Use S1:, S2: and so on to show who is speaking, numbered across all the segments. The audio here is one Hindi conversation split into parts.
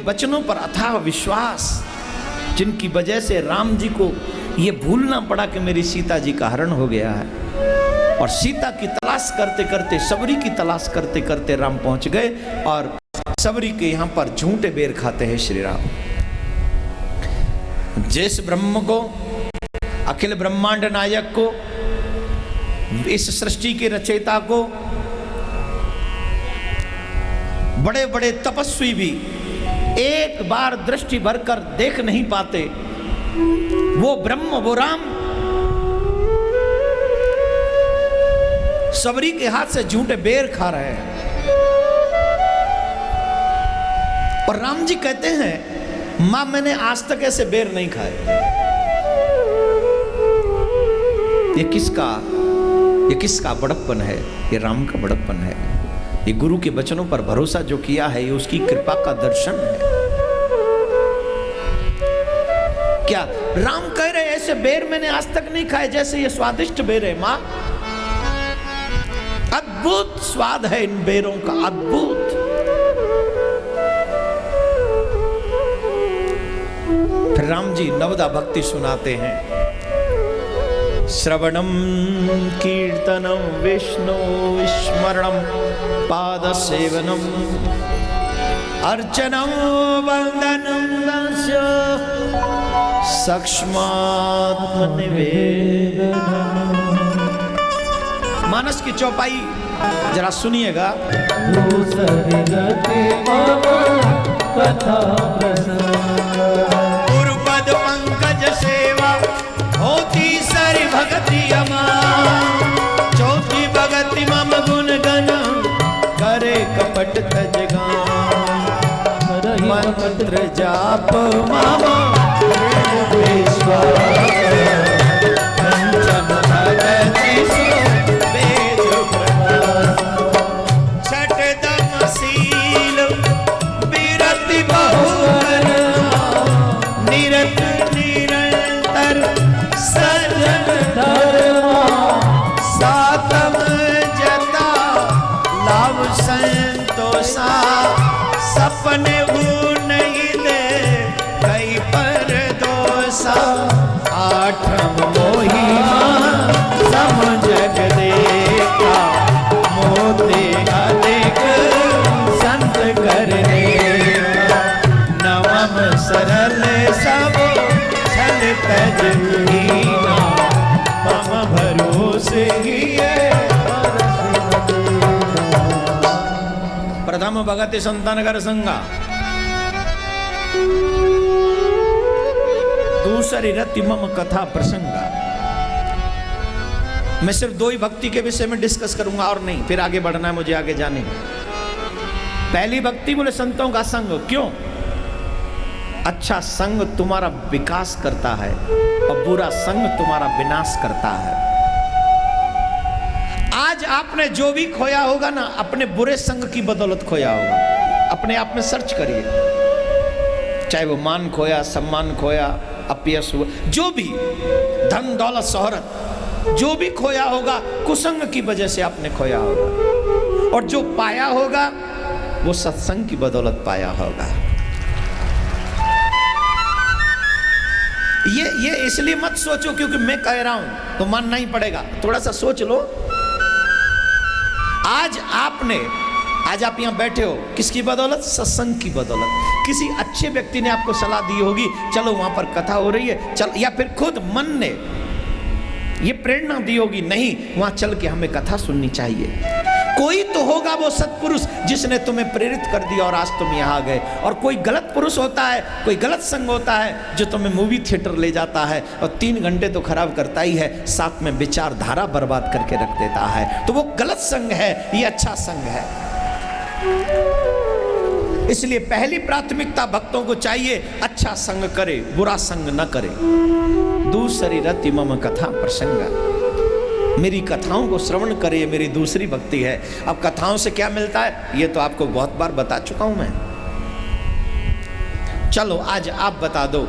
S1: वचनों पर अथाह विश्वास, जिनकी वजह से राम जी को ये भूलना पड़ा कि मेरी सीता जी का हरण हो गया है। और सीता की तलाश करते करते, सबरी की तलाश करते करते राम पहुंच गए और सबरी के यहां पर झूठे बेर खाते हैं श्री राम। जिस ब्रह्म को, अखिल ब्रह्मांड नायक को, इस सृष्टि के रचयिता को बड़े बड़े तपस्वी भी एक बार दृष्टि भरकर देख नहीं पाते, वो ब्रह्म, वो राम सबरी के हाथ से झूठे बेर खा रहे हैं। और राम जी कहते हैं, मां मैंने आज तक ऐसे बेर नहीं खाए। ये किसका बड़प्पन है? ये राम का बड़प्पन है। ये गुरु के वचनों पर भरोसा जो किया है, ये उसकी कृपा का दर्शन है। क्या राम कह रहे ऐसे बेर मैंने आज तक नहीं खाए जैसे ये स्वादिष्ट बेर है मां। अद्भुत स्वाद है इन बेरों का, अद्भुत। फिर राम जी नवदा भक्ति सुनाते हैं। श्रवणम कीर्तनम विष्णु स्मरणम पाद सेवनम अर्चनम वंदनम सक्ष्मात्म निवेदनम। मानस की चौपाई जरा सुनिएगा। गुरुपद पंकज सेवा होती सरि भगति अमा, चौथी भगति मम गुण गण करे कपट तजगा, मंत्र जाप मामा विश्वास कंचन भगति सो सपने नहीं दे कई पर दोसा, आठम मोहिमा सम जग देखा, मोते अधिक संत कर देखा, नवम सरल सब छल तज हीना, मम भरोसे ही प्रथम भगति संतान कर संगा, दूसरी रति मम कथा प्रसंगा। मैं सिर्फ दो ही भक्ति के विषय में डिस्कस करूंगा और नहीं, फिर आगे बढ़ना है मुझे, आगे जाने। पहली भक्ति बोले संतों का संग। क्यों? अच्छा संग तुम्हारा विकास करता है और बुरा संग तुम्हारा विनाश करता है। आज आपने जो भी खोया होगा ना, अपने बुरे संग की बदौलत खोया होगा। अपने आप में सर्च करिए, चाहे वो मान खोया, सम्मान खोया, अपयश हुआ, जो भी धन दौलत शोहरत जो भी खोया होगा, कुसंग की वजह से आपने खोया होगा। और जो पाया होगा वो सत्संग की बदौलत पाया होगा। ये इसलिए मत सोचो क्योंकि मैं कह रहा हूं तो मानना ही पड़ेगा, थोड़ा सा सोच लो। आज आप यहां बैठे हो किसकी बदौलत? सत्संग की बदौलत। किसी अच्छे व्यक्ति ने आपको सलाह दी होगी, चलो वहां पर कथा हो रही है, चल, या फिर खुद मन ने ये प्रेरणा दी होगी, नहीं वहां चल के हमें कथा सुननी चाहिए। कोई तो होगा वो सत्पुरुष जिसने तुम्हें प्रेरित कर दिया और आज तुम यहाँ गए। और कोई गलत पुरुष होता है, कोई गलत संग होता है जो तुम्हें मूवी थिएटर ले जाता है और 3 घंटे तो खराब करता ही है, साथ में विचारधारा बर्बाद करके रख देता है। तो वो गलत संग है, ये अच्छा संग है। इसलिए पहली प्राथमिकता भक्तों को चाहिए अच्छा संग करे, बुरा संग न करे। दूसरी रति मम कथा प्रसंगा, मेरी कथाओं को श्रवण करे, ये मेरी दूसरी भक्ति है। अब कथाओं से क्या मिलता है ये तो आपको बहुत बार बता चुका हूं मैं। चलो आज आप बता दो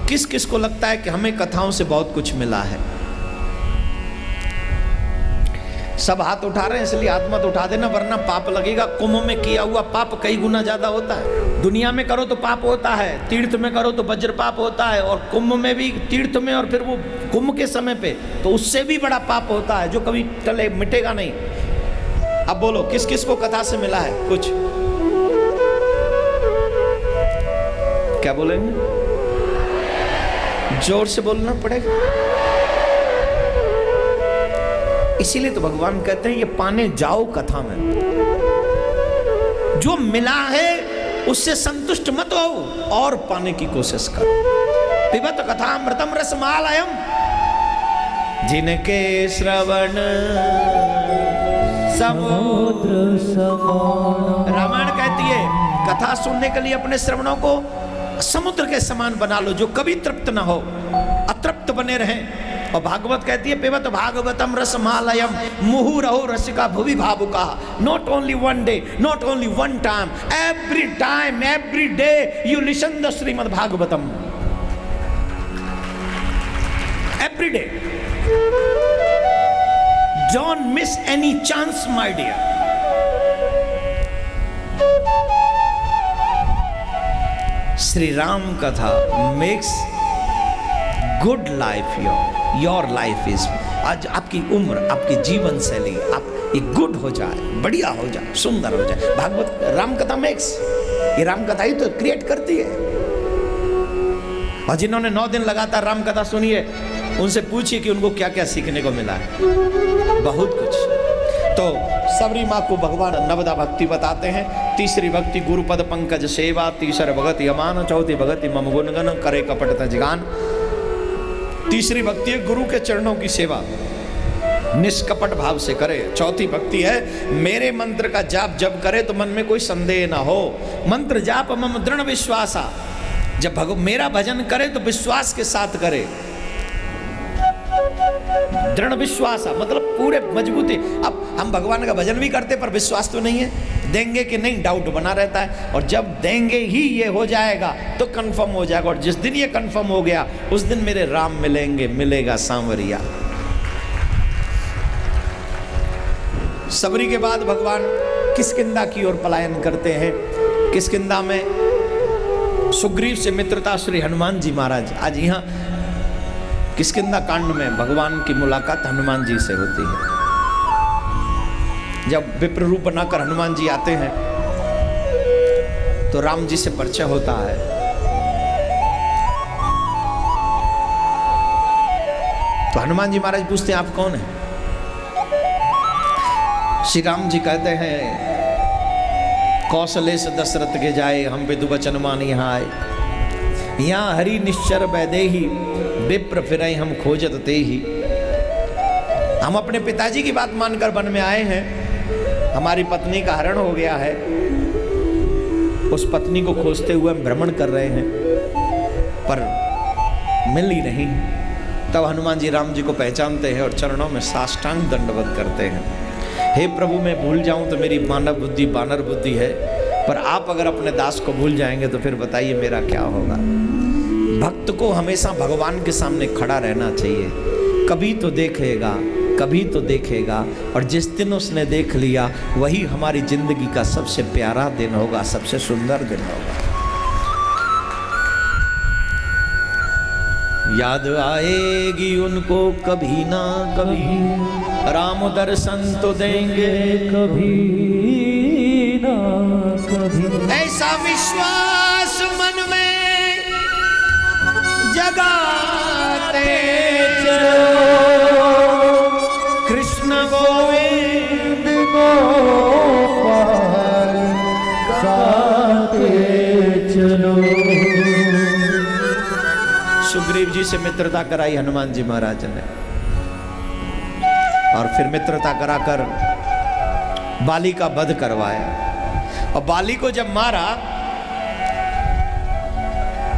S1: किस किस को लगता है कि हमें कथाओं से बहुत कुछ मिला है। सब हाथ उठा रहे हैं इसलिए हाथ मत उठा देना वरना पाप लगेगा। कुंभ में किया हुआ पाप कई गुना ज्यादा होता है। दुनिया में करो तो पाप होता है, तीर्थ में करो तो वज्र पाप होता है, और कुंभ में भी, तीर्थ में और फिर वो कुंभ के समय पे तो उससे भी बड़ा पाप होता है जो कभी टले मिटेगा नहीं। अब बोलो किस किस को कथा से मिला है कुछ? क्या बोलेंगे? जोर से बोलना पड़ेगा। इसीलिए तो भगवान कहते हैं ये पाने जाओ कथा में, जो मिला है उससे संतुष्ट मत हो और पाने की कोशिश करो। पिबत कथामृतम रसमालयम, जिनके श्रवण समुद्र समान। रामायण कहती है कथा सुनने के लिए अपने श्रवणों को समुद्र के समान बना लो, जो कभी तृप्त ना हो, अतृप्त बने रहें। और भागवत कहती है पिबत भागवतम रसमालयम मुहुरहो रसिका भुवि भावुका। Not only one day, not only one time, every day you listen the Shrimad Bhagavatam, every day. Don't miss any chance my dear. Shri Ram katha makes good life your life is. आज आपकी उम्र, आपकी जीवन शैली आप एक गुड हो जाए, बढ़िया हो जाए, सुंदर हो जाए। भागवत राम कथा मेक्स, ये राम कथा ही तो क्रिएट करती है। और जिन्होंने 9 दिन लगातार राम कथा सुनी है उनसे पूछिए कि उनको क्या क्या सीखने को मिला है। बहुत कुछ। तो सबरी माँ को भगवान नवदा भक्ति बताते हैं। तीसरी भक्ति गुरुपद पंकज सेवा, तीसर भगति अमान, चौथी भगति मम गुणगन करे कपट तजगान। तीसरी भक्ति है गुरु के चरणों की सेवा, निष्कपट भाव से करे। चौथी भक्ति है मेरे मंत्र का जाप जब करे तो मन में कोई संदेह ना हो। मंत्र जाप मम दृढ़ विश्वासा, जब मेरा भजन करे तो विश्वास के साथ करे। दृढ़ विश्वास मतलब पूरे मजबूती। अब हम भगवान का भजन भी करते पर विश्वास तो नहीं है, देंगे कि नहीं डाउट बना रहता है। और जब देंगे ही ये हो जाएगा तो कंफर्म हो जाएगा। और जिस दिन ये कंफर्म हो गया उस दिन मेरे राम मिलेंगे, मिलेगा सांवरिया। सबरी के बाद भगवान किष्किंधा की ओर पलायन करते हैं। किष्किंधा में सुग्रीव से मित्रता श्री हनुमान जी महाराज। आज यहाँ किष्किंधा कांड में भगवान की मुलाकात हनुमान जी से होती है। जब विप्र रूप बनाकर हनुमान जी आते हैं तो राम जी से परिचय होता है। तो हनुमान जी महाराज पूछते हैं आप कौन हैं? श्री राम जी कहते हैं कौशले से दशरथ के जाए, हम विदु वचन मान यहाँ आए। यहाँ हरि निश्चर वैदेही, विप्र फिरई हम खोजत ते ही। हम अपने पिताजी की बात मानकर वन में आए हैं। हमारी पत्नी का हरण हो गया है, उस पत्नी को खोजते हुए हम भ्रमण कर रहे हैं पर मिल ही नहीं। तब हनुमान जी राम जी को पहचानते हैं और चरणों में साष्टांग दंडवत करते हैं। हे प्रभु, मैं भूल जाऊं तो मेरी मानव बुद्धि बानर बुद्धि है, पर आप अगर अपने दास को भूल जाएंगे तो फिर बताइए मेरा क्या होगा। भक्त को हमेशा भगवान के सामने खड़ा रहना चाहिए। कभी तो देखेगा, कभी तो देखेगा, और जिस दिन उसने देख लिया वही हमारी जिंदगी का सबसे प्यारा दिन होगा, सबसे सुंदर दिन होगा। याद आएगी उनको कभी ना कभी, राम दर्शन तो देंगे कभी ना कभी। ऐसा विश्वास मन में जगाते चलो, कृष्ण गोविंद गोपाल गाते चलो। सुग्रीव जी से मित्रता कराई हनुमान जी महाराज ने, और फिर मित्रता कराकर बाली का वध करवाया। और बाली को जब मारा,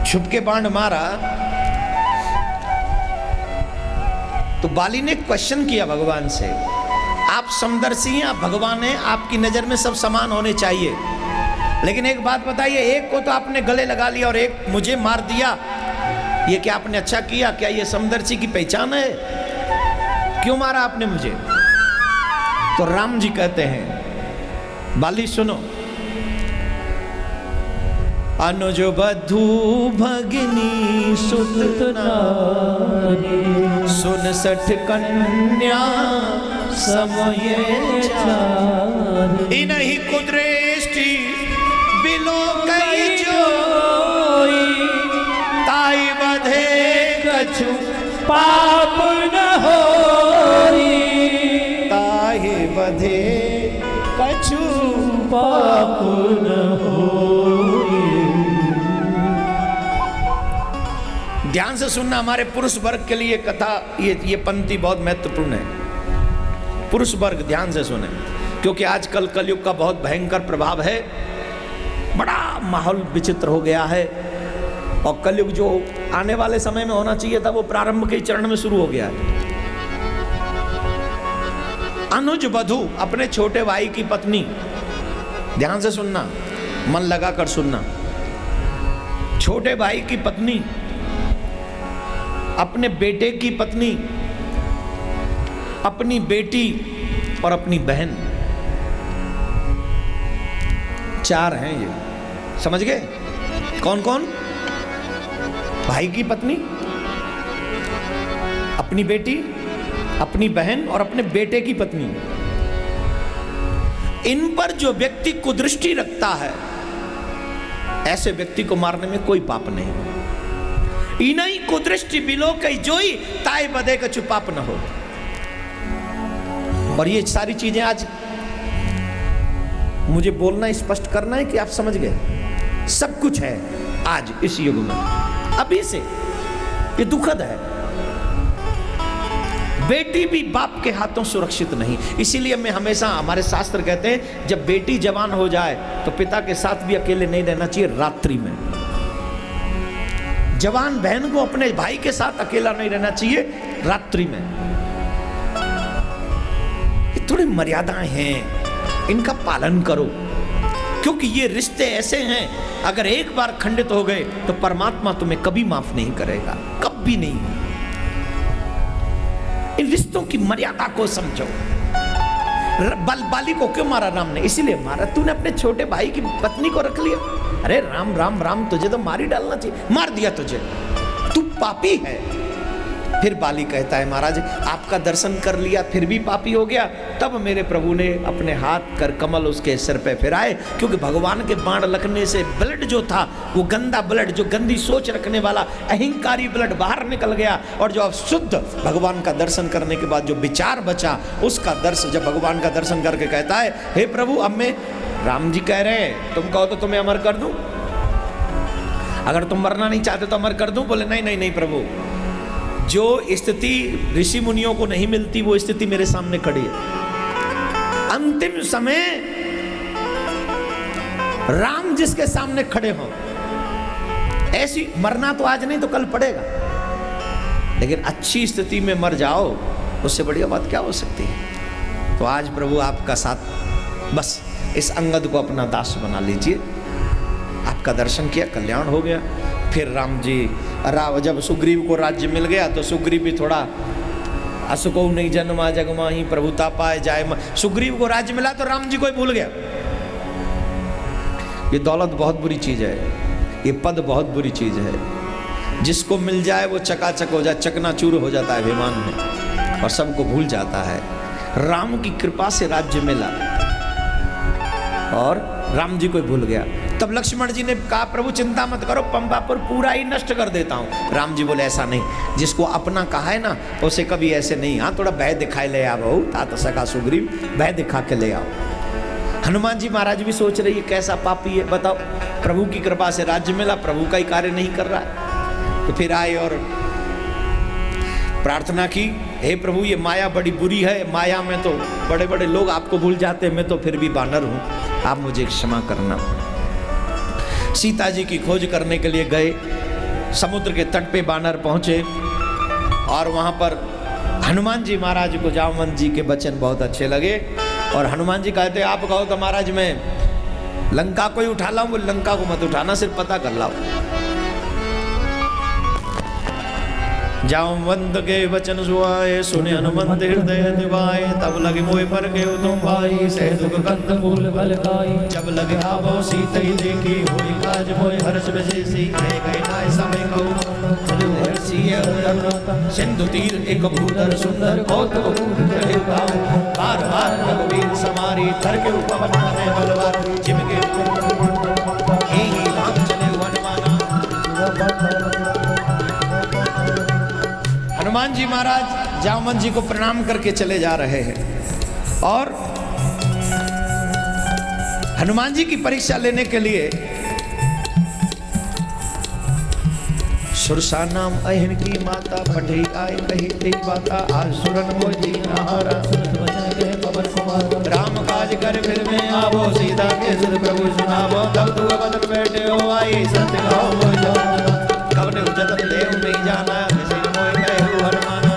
S1: छुप के बाण मारा, तो बाली ने क्वेश्चन किया भगवान से, आप समदर्शी हैं, आप भगवान हैं, आपकी नजर में सब समान होने चाहिए, लेकिन एक बात बताइए, एक को तो आपने गले लगा लिया और एक मुझे मार दिया, ये क्या आपने अच्छा किया? क्या ये समदर्शी की पहचान है? क्यों मारा आपने मुझे? तो राम जी कहते हैं, बाली सुनो, अनुज बधू भगिनी सुत नारी, सुन सठ कन्या समय चारी, इन्हीं कुदृष्टि बिलो कई जोई, ताई बधे कछु पाप न होई, ताई बधे कछु पाप न होई। ध्यान से सुनना, हमारे पुरुष वर्ग के लिए कथा, ये पंक्ति बहुत महत्वपूर्ण है। पुरुष वर्ग ध्यान से सुने, क्योंकि आजकल कलयुग का बहुत भयंकर प्रभाव है, बड़ा माहौल विचित्र हो गया है, और कलयुग जो आने वाले समय में होना चाहिए था वो प्रारंभ के चरण में शुरू हो गया है। अनुज वधू, अपने छोटे भाई की पत्नी, ध्यान से सुनना, मन लगाकर सुनना, छोटे भाई की पत्नी, अपने बेटे की पत्नी, अपनी बेटी और अपनी बहन, 4 हैं ये, समझ गए? कौन कौन? भाई की पत्नी, अपनी बेटी, अपनी बहन और अपने बेटे की पत्नी। इन पर जो व्यक्ति कुदृष्टि रखता है, ऐसे व्यक्ति को मारने में कोई पाप नहीं। इन्हीं कुदृष्टि बिलो कई जोई, ताई बधे कछु पाप न हो। और ये सारी चीजें आज मुझे बोलना, स्पष्ट करना है कि आप समझ गए, सब कुछ है आज इस युग में, अभी से। ये दुखद है, बेटी भी बाप के हाथों सुरक्षित नहीं। इसीलिए मैं हमेशा, हमारे शास्त्र कहते हैं, जब बेटी जवान हो जाए तो पिता के साथ भी अकेले नहीं रहना चाहिए रात्रि में। जवान बहन को अपने भाई के साथ अकेला नहीं रहना चाहिए रात्रि में। ये थोड़ी मर्यादाएं हैं, इनका पालन करो, क्योंकि ये रिश्ते ऐसे हैं, अगर एक बार खंडित हो गए तो परमात्मा तुम्हें कभी माफ नहीं करेगा, कभी नहीं। इन रिश्तों की मर्यादा को समझो। बाली को क्यों मारा राम ने? इसीलिए मारा, तूने अपने छोटे भाई की पत्नी को रख लिया। अरे राम राम राम, तुझे तो मार ही डालना चाहिए, मार दिया तुझे, तू पापी है। फिर बाली कहता है, महाराज आपका दर्शन कर लिया फिर भी पापी हो गया। तब मेरे प्रभु ने अपने हाथ कर कमल उसके सिर पे फिराए, क्योंकि भगवान के बाण लगने से ब्लड जो था, वो गंदा ब्लड, जो गंदी सोच रखने वाला अहंकारी ब्लड बाहर निकल गया, और जो अब शुद्ध भगवान का दर्शन करने के बाद जो विचार बचा, उसका दर्शन, जब भगवान का दर्शन करके कहता है, हे प्रभु, अब मैं, राम जी कह रहे हैं तुम कहो तो तुम्हें अमर कर दूं, अगर तुम मरना नहीं चाहते तो अमर कर दूं। बोले नहीं नहीं नहीं प्रभु, जो स्थिति ऋषि मुनियों को नहीं मिलती वो स्थिति मेरे सामने खड़ी है। अंतिम समय राम जिसके सामने खड़े हो, ऐसी मरना तो आज नहीं तो कल पड़ेगा, लेकिन अच्छी स्थिति में मर जाओ, उससे बढ़िया बात क्या हो सकती है। तो आज प्रभु आपका साथ, बस इस अंगद को अपना दास बना लीजिए। आपका दर्शन किया, कल्याण हो गया। फिर राम जी, जब सुग्रीव को राज्य मिल गया तो सुग्रीव भी थोड़ा, असुको नहीं जन्मा जगमा ही प्रभुता पाए जाए, सुग्रीव को राज्य मिला तो राम जी को ही भूल गया। ये दौलत बहुत बुरी चीज है, ये पद बहुत बुरी चीज है। जिसको मिल जाए वो चकाचक हो जाए, चकनाचूर हो जाता है अभिमान में, और सबको भूल जाता है। राम की कृपा से राज्य मिला और राम जी को भूल गया। तब लक्ष्मण जी ने कहा, प्रभु चिंता मत करो, पंपापुर पूरा ही नष्ट कर देता हूँ। राम जी बोले, ऐसा नहीं, जिसको अपना कहा है ना उसे कभी ऐसे नहीं, हाँ थोड़ा भय दिखाए ले आओ बहू, तात सका सुग्रीव, भय दिखा के ले आओ। हनुमान जी महाराज भी सोच रही है कैसा पापी है, बताओ, प्रभु की कृपा से राज्य मिला, प्रभु का ही कार्य नहीं कर रहा है। तो फिर आए और प्रार्थना की, हे प्रभु ये माया बड़ी बुरी है, माया में तो बड़े बड़े लोग आपको भूल जाते हैं, मैं तो फिर भी बानर हूँ, आप मुझे क्षमा करना। सीता जी की खोज करने के लिए गए, समुद्र के तट पे बानर पहुंचे, और वहां पर हनुमान जी महाराज को जामवंत जी के वचन बहुत अच्छे लगे, और हनुमान जी कहते, आप कहो तो महाराज मैं लंका को ही उठा लाऊं। बोले लंका को मत उठाना, सिर्फ पता कर लाओ। जामवंत के वचन सुहाए, सुने हनुमंत हृदय दिवाए। तब लगे मोह पर के तुम भाई, सह दुख कंत मूल बल खाई। जब लगे आवो सीत ही देखी, होई काज मोह हर्ष विशेषी। गए गए नाय समय कहूँ, सिंधु तीर एक भूधर सुंदर, कौतुक बार बार रघुवीर समारी। थर के उपवन में बलवार, जिमके ही राम चले वनमाना। हनुमान जी महाराज जामवंत जी को प्रणाम करके चले जा रहे हैं और हनुमान जी की परीक्षा लेने के लिए सुरसा नाम अहिन की माता, पढ़े आए कही तेरी बाता। आज सुरन वो जी नहारा, राम काज कर फिर में आवो। सीता के सुध प्रभु सुनावो, तब तू बदल बैठे हो आई। सत्य गाओ कब ने जतन देव नहीं जाना, किसी ने मोह कहे हरमाना।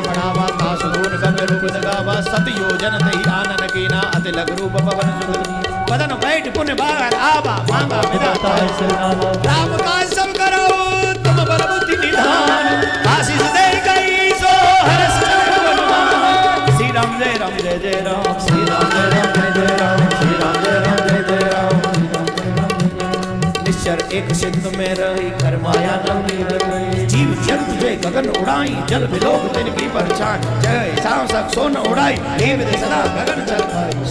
S1: बढ़ावा था सुदूर कब रूप जगावा, सत योजन तही आनन कीना। अति लघु रूप पवन सुध बदन बैठ पुण्य बागर आवा, मांगा विधाता राम काज सब करो, तुम बल बुद्धि निधान। आशीष दे गई सो हरस हनुमान। श्री राम जय राम जय जय राम, श्री राम जय राम जय जय राम, श्री राम जय राम जय जय राम। निश्चर एक सिंधु में रही, कर माया न जीव जंतु वे गगन उड़ाई। जल विलोक तिनकी परछान, जय सांसक सोन उड़ाई। देव दे सदा गगन चल,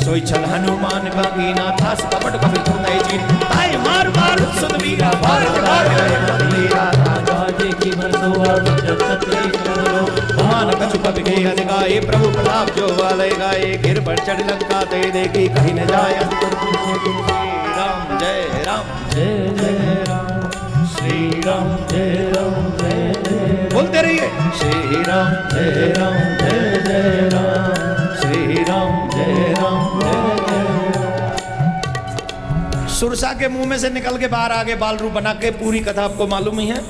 S1: सोई छल हनुमान का कीना। था कपट कपि तुमने जी, ताई मार मार सुत वीरा। भारत भाग लीला, राजा जी की मनसुआ सत्य करो। मान कछु कपि के अधिकाए, प्रभु प्रताप जो वाले गाए। गिर पर चढ़ लंका ते देखी, कहीं न जाय राम जय राम जय जय राम, श्री राम जय राम जय जय। बोलते रहिए श्री राम जय राम जय जय राम, श्री राम जय राम जय जय। सुरसा के मुंह में से निकल के बाहर आगे बाल रूप बना के, पूरी कथा आपको मालूम ही है।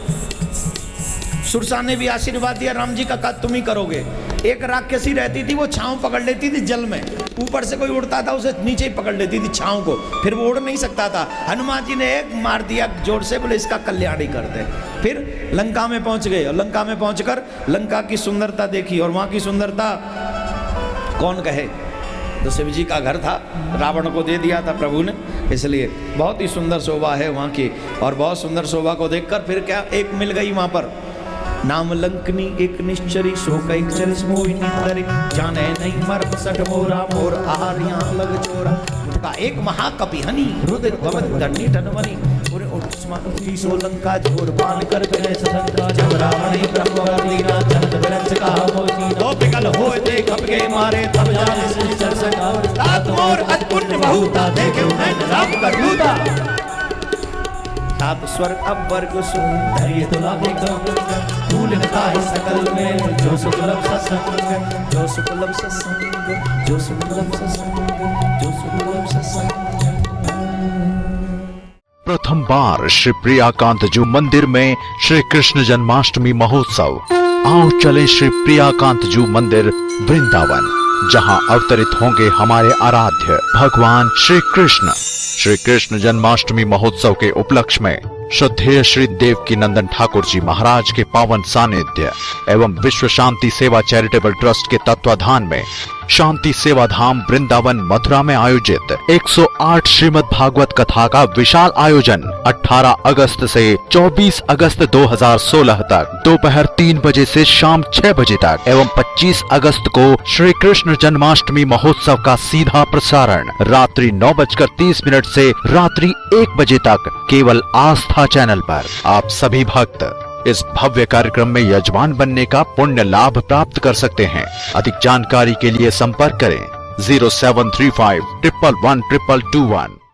S1: सुरसा ने भी आशीर्वाद दिया, राम जी का काज तुम ही करोगे। एक राक्षसी रहती थी, वो छांव पकड़ लेती थी जल में। ऊपर से कोई उड़ता था, उसे नीचे ही पकड़ लेती थी छांव को, फिर वो उड़ नहीं सकता था। हनुमान जी ने एक मार दिया जोर से, बोले इसका कल्याण ही कर दे। फिर लंका में पहुंच गए और लंका में पहुंचकर लंका की सुंदरता देखी। और वहां की सुंदरता कौन कहे, तो शिव जी का घर था, रावण को दे दिया था प्रभु ने, इसलिए बहुत ही सुंदर शोभा है वहां की। और बहुत सुंदर शोभा को देखकर फिर क्या एक मिल गई वहां पर, नाम लंकनी एक निश्चरी। सो कई चरिस मोहिनी धरी, जाने नहीं मर्म सठ मोरा। मोर आहार यहाँ लग चोरा, उनका एक महाकपि हनी। रुदिर भवत दंडी टनवनी, पूरे उठी सो लंका। जोर पान कर गए सलंका, जब रावण ब्रह्म वर दीना। चंद विरंच का मोती, दो पिकल होए ते कप के मारे। तब जाने से सरसका, तात मोर अतपुण्य बहुता। देखे उन्हें राम का दूता, सात स्वर्ग अब वर्ग सुंदर। ये तुला फूल निकाय सकल में, जो सुलभ सत्संग, जो सुलभ सत्संग, जो सुलभ सत्संग, जो सुलभ सत्संग।
S2: प्रथम बार श्री प्रियाकांत जू मंदिर में श्री कृष्ण जन्माष्टमी महोत्सव। आओ चलें श्री प्रियाकांत जू मंदिर वृंदावन, जहां अवतरित होंगे हमारे आराध्य भगवान श्री कृष्ण। श्री कृष्ण जन्माष्टमी महोत्सव के उपलक्ष्य में श्रद्धेय श्री देवकी नंदन ठाकुर जी महाराज के पावन सानिध्य एवं विश्व शांति सेवा चैरिटेबल ट्रस्ट के तत्वाधान में शांति सेवा धाम वृंदावन मथुरा में आयोजित 108 श्रीमद् भागवत कथा का विशाल आयोजन 18 अगस्त से 24 अगस्त 2016 तक दोपहर 3 बजे से शाम 6 बजे तक एवं 25 अगस्त को श्री कृष्ण जन्माष्टमी महोत्सव का सीधा प्रसारण रात्रि 9:30 से रात्रि 1 बजे तक केवल आस्था चैनल पर। आप सभी भक्त इस भव्य कार्यक्रम में यजमान बनने का पुण्य लाभ प्राप्त कर सकते हैं। अधिक जानकारी के लिए संपर्क करें 0735 111 221।